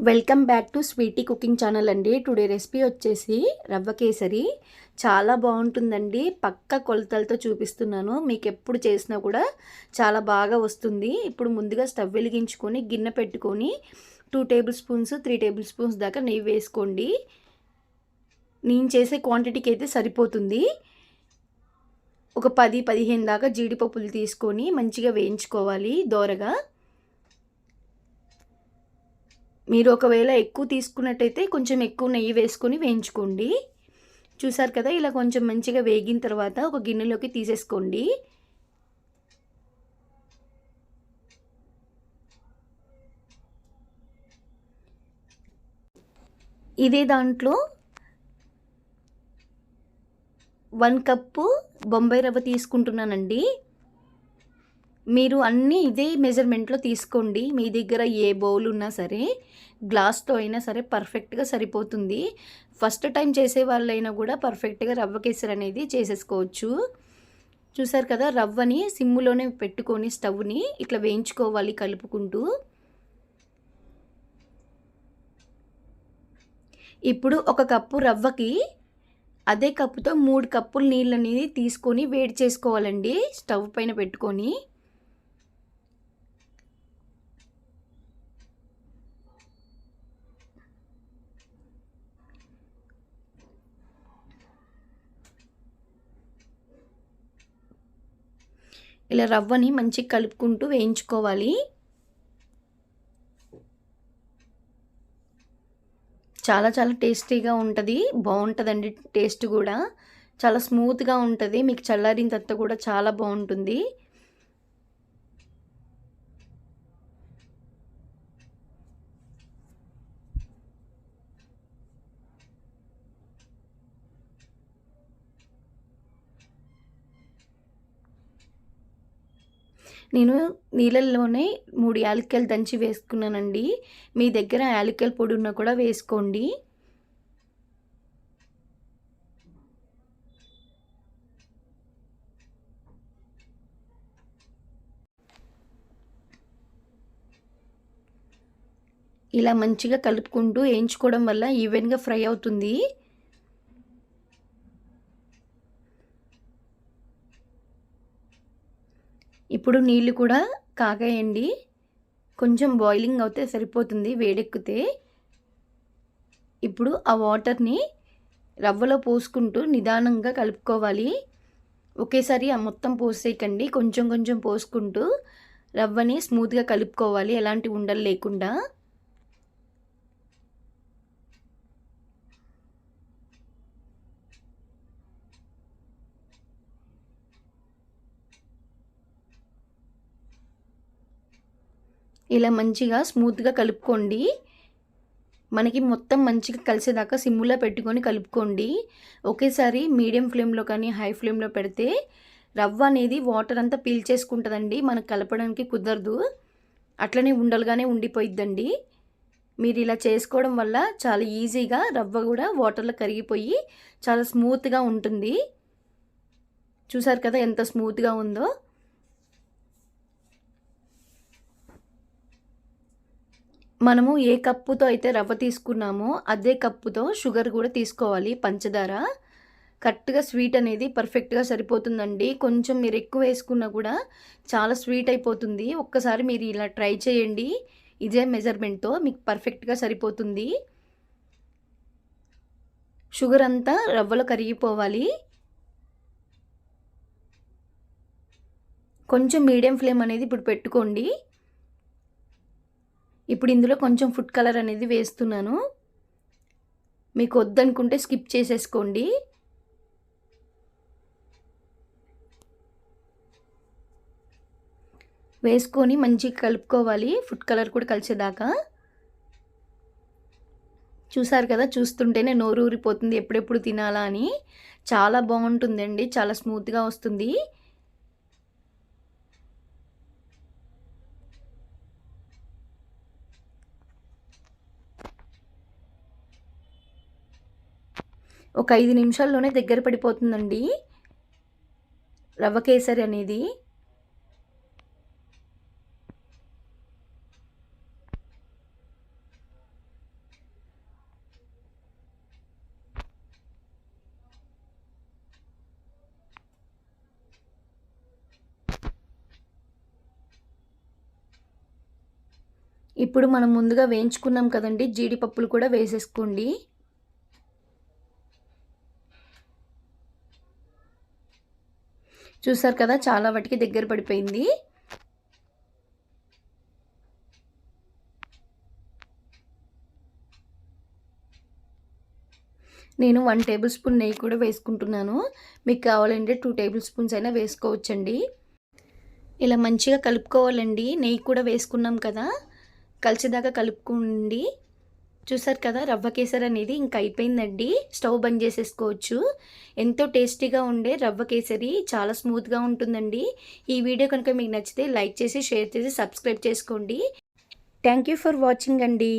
Welcome back to sweety cooking channel అండి. Today recipe వచ్చేసి రవ్వ కేసరి. చాలా బాగుంటుందండి. పక్క కొలతలతో చూపిస్తున్నాను. మీకు ఎప్పుడు చేసినా కూడా చాలా బాగా వస్తుంది. ఇప్పుడు ముందుగా స్టవ్ వెలిగించుకొని గిన్నె పెట్టుకొని 2 టేబుల్ స్పూన్స్ 3 టేబుల్ స్పూన్స్ దాకా నెయ్యి వేసుకోండి. నేను చేసే క్వాంటిటీకి అయితే సరిపోతుంది. ఒక 10-15 దాకా జీడిపప్పులు తీసుకొని మంచిగా వేయించుకోవాలి దోరగా. మీరు ఒకవేళ ఎక్కువ తీసుకున్నట్టయితే కొంచెం ఎక్కువ నెయ్యి వేసుకొని వేయించుకోండి. చూసారు కదా, ఇలా కొంచెం మంచిగా వేగిన తర్వాత ఒక గిన్నెలోకి తీసేసుకోండి. ఇదే దాంట్లో 1 కప్పు బొంబాయి రవ్వ తీసుకుంటున్నానండి. మీరు అన్నీ ఇదే మెజర్మెంట్లో తీసుకోండి. మీ దగ్గర ఏ బౌల్ ఉన్నా సరే, గ్లాస్తో అయినా సరే పర్ఫెక్ట్గా సరిపోతుంది. ఫస్ట్ టైం చేసే వాళ్ళైనా కూడా పర్ఫెక్ట్గా రవ్వ కేసరి అనేది చేసేసుకోవచ్చు. చూసారు కదా, రవ్వని సిమ్ములోనే పెట్టుకొని స్టవ్ని ఇట్లా వేయించుకోవాలి కలుపుకుంటూ. ఇప్పుడు 1 కప్పు రవ్వకి అదే కప్పుతో 3 కప్పులు నీళ్ళని తీసుకొని వేడి చేసుకోవాలండి స్టవ్ పైన పెట్టుకొని. ఇలా రవ్వని మంచిగా కలుపుకుంటూ వేయించుకోవాలి. చాలా చాలా టేస్టీగా ఉంటుంది, బాగుంటుందండి. టేస్ట్ కూడా చాలా స్మూత్గా ఉంటుంది. మీకు చల్లారిన తర్వాత కూడా చాలా బాగుంటుంది. నేను నీళ్ళల్లోనే 3 యాలక్కాయలు దంచి వేసుకున్నానండి. మీ దగ్గర యాలక్కాయల పొడి ఉన్నా కూడా వేసుకోండి. ఇలా మంచిగా కలుపుకుంటూ వేయించుకోవడం వల్ల ఈవెన్గా ఫ్రై అవుతుంది. ఇప్పుడు నీళ్ళు కూడా కాగాయండి. కొంచెం బాయిలింగ్ అవుతే సరిపోతుంది వేడెక్కితే. ఇప్పుడు ఆ వాటర్ని రవ్వలో పోసుకుంటూ నిదానంగా కలుపుకోవాలి. ఒకేసారి ఆ మొత్తం పోసేయకండి, కొంచెం కొంచెం పోసుకుంటూ రవ్వని స్మూత్గా కలుపుకోవాలి, ఎలాంటి ఉండలు లేకుండా. ఇలా మంచిగా స్మూత్గా కలుపుకోండి. మనకి మొత్తం మంచిగా కలిసేదాకా సిమ్ములో పెట్టుకొని కలుపుకోండి. ఒకేసారి మీడియం ఫ్లేమ్లో కానీ హై ఫ్లేమ్లో పెడితే రవ్వ అనేది వాటర్ అంతా పీల్చేసుకుంటుందండి, మనకు కలపడానికి కుదరదు. అట్లనే ఉండలుగానే ఉండిపోయిద్దండి. మీరు ఇలా చేసుకోవడం వల్ల చాలా ఈజీగా రవ్వ కూడా వాటర్లో కరిగిపోయి చాలా స్మూత్గా ఉంటుంది. చూసారు కదా ఎంత స్మూత్గా ఉందో. మనము ఏ కప్పుతో అయితే రవ్వ తీసుకున్నామో అదే కప్పుతో షుగర్ కూడా తీసుకోవాలి, పంచదార. కరెక్ట్గా స్వీట్ అనేది పర్ఫెక్ట్గా సరిపోతుందండి. కొంచెం మీరు ఎక్కువ వేసుకున్నా కూడా చాలా స్వీట్ అయిపోతుంది. ఒక్కసారి మీరు ఇలా ట్రై చేయండి, ఇదే మెజర్మెంట్తో మీకు పర్ఫెక్ట్గా సరిపోతుంది. షుగర్ అంతా రవ్వలో కరిగిపోవాలి. కొంచెం మీడియం ఫ్లేమ్ అనేది ఇప్పుడు పెట్టుకోండి. ఇప్పుడు ఇందులో కొంచెం ఫుడ్ కలర్ అనేది వేస్తున్నాను. మీకు వద్దనుకుంటే స్కిప్ చేసేసుకోండి. వేసుకొని మంచిగా కలుపుకోవాలి, ఫుడ్ కలర్ కూడా కలిసేదాకా. చూసారు కదా, చూస్తుంటేనే నోరు ఊరిపోతుంది ఎప్పుడెప్పుడు తినాలా అని. చాలా బాగుంటుందండి, చాలా స్మూత్గా వస్తుంది. ఒక 5 నిమిషాల్లోనే దగ్గర పడిపోతుందండి రవ్వ కేసరి అనేది. ఇప్పుడు మనం ముందుగా వేయించుకున్నాం కదండి జీడిపప్పులు కూడా వేసేసుకోండి. చూసారు కదా చాలా వాటికి దగ్గర పడిపోయింది. నేను 1 టేబుల్ స్పూన్ నెయ్యి కూడా వేసుకుంటున్నాను. మీకు కావాలంటే 2 టేబుల్ స్పూన్స్ అయినా వేసుకోవచ్చండి. ఇలా మంచిగా కలుపుకోవాలండి. నెయ్యి కూడా వేసుకున్నాం కదా, కలిసేదాకా కలుపుకోండి. చూసారు కదా రవ్వ కేసరి అనేది ఇంక అయిపోయిందండి. స్టవ్ బంద్ చేసేసుకోవచ్చు. ఎంతో టేస్టీగా ఉండే రవ్వ కేసరి చాలా స్మూత్గా ఉంటుందండి. ఈ వీడియో కనుక మీకు నచ్చితే లైక్ చేసి, షేర్ చేసి, సబ్స్క్రైబ్ చేసుకోండి. థ్యాంక్ యూ ఫర్ వాచింగ్ అండి.